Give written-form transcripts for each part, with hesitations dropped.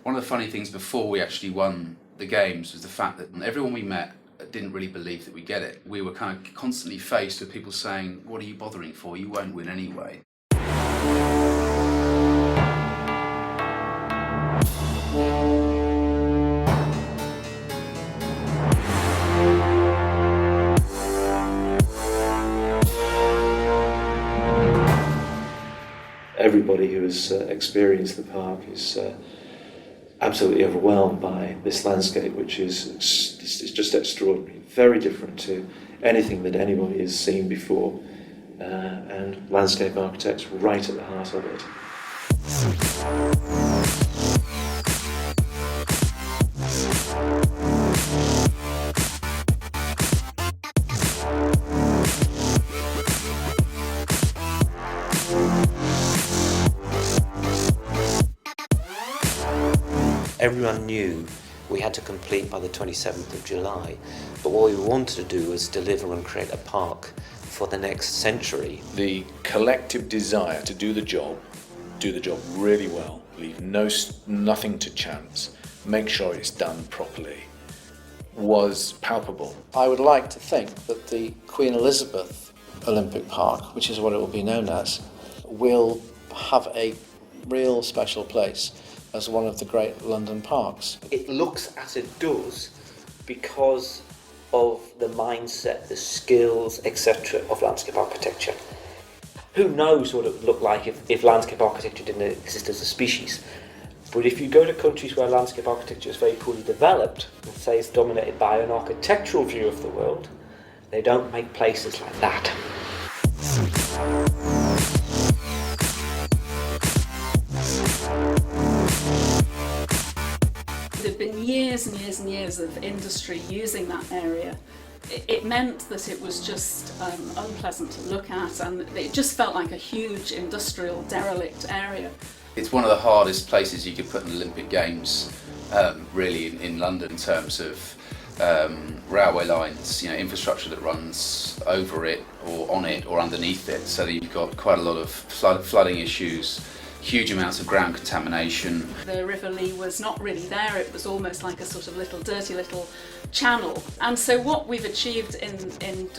One of the funny things before we actually won the games was the fact that everyone we met didn't really believe that we'd get it. We were kind of constantly faced with people saying, "What are you bothering for? You won't win anyway." Everybody who has experienced the park is absolutely overwhelmed by this landscape, which is it's just extraordinary, very different to anything that anybody has seen before, and landscape architects right at the heart of it. Everyone knew we had to complete by the 27th of July, but what we wanted to do was deliver and create a park for the next century. The collective desire to do the job really well, leave nothing to chance, make sure it's done properly, was palpable. I would like to think that the Queen Elizabeth Olympic Park, which is what it will be known as, will have a real special place as one of the great London parks. It looks as it does because of the mindset, the skills, etc. of landscape architecture. Who knows what it would look like if landscape architecture didn't exist as a species? But if you go to countries where landscape architecture is very poorly developed, and say it's dominated by an architectural view of the world, they don't make places like that. There'd been years and years and years of industry using that area. It meant that it was just unpleasant to look at, and it just felt like a huge industrial derelict area. It's one of the hardest places you could put an Olympic Games, really, in London, in terms of railway lines, infrastructure that runs over it or on it or underneath it. So that you've got quite a lot of flooding issues, huge amounts of ground contamination. The River Lee was not really there, it was almost like a sort of dirty little channel. And so what we've achieved in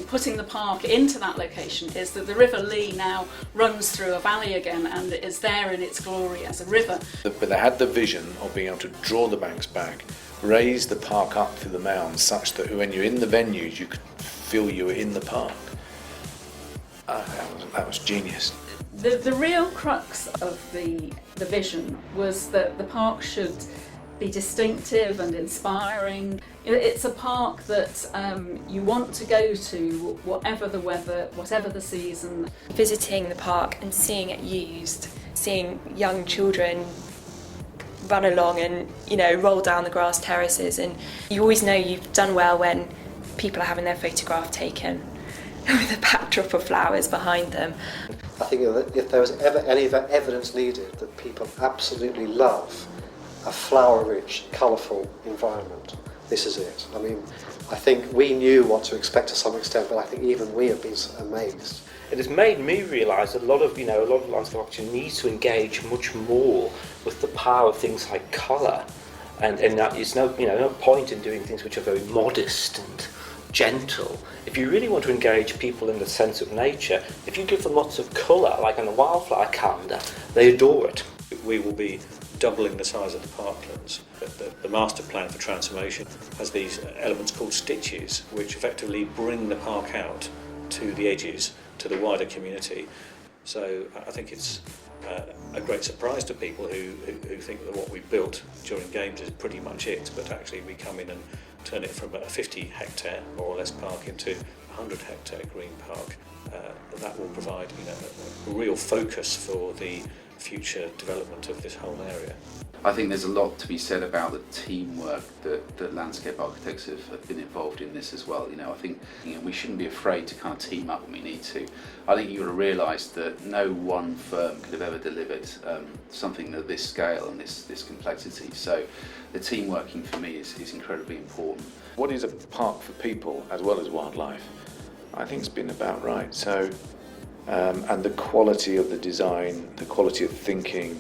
putting the park into that location is that the River Lee now runs through a valley again and is there in its glory as a river. But they had the vision of being able to draw the banks back, raise the park up through the mounds such that when you're in the venues you could feel you were in the park. That was genius. The real crux of the vision was that the park should be distinctive and inspiring. It's a park that you want to go to whatever the weather, whatever the season. Visiting the park and seeing it used, seeing young children run along and roll down the grass terraces, and you always know you've done well when people are having their photograph taken with a backdrop of flowers behind them. I think that if there was ever any evidence needed that people absolutely love a flower-rich, colourful environment, this is it. I mean, I think we knew what to expect to some extent, but I think even we have been amazed. It has made me realise that a lot of landscape architecture needs to engage much more with the power of things like colour, and that is no point in doing things which are very modest and gentle. If you really want to engage people in the sense of nature, if you give them lots of colour, like on a wildflower calendar, they adore it. We will be doubling the size of the parklands. The master plan for transformation has these elements called stitches, which effectively bring the park out to the edges, to the wider community. So I think it's a great surprise to people who think that what we built during Games is pretty much it, but actually we come in and turn it from a 50 hectare more or less park into a 100 hectare green park. That will provide a real focus for the future development of this whole area. I think there's a lot to be said about the teamwork that landscape architects have been involved in this as well. I think we shouldn't be afraid to kind of team up when we need to. I think you've got to realise that no one firm could have ever delivered something of this scale and this complexity. So the team working for me is incredibly important. What is a park for people as well as wildlife? I think it's been about right. So, and the quality of the design, the quality of thinking,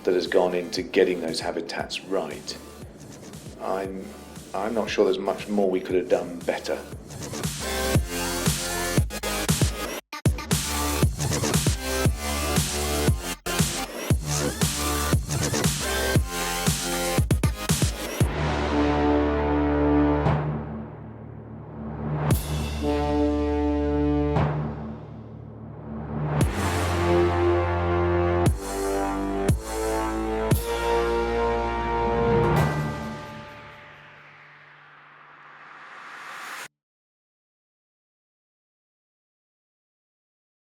that has gone into getting those habitats right, I'm not sure there's much more we could have done better.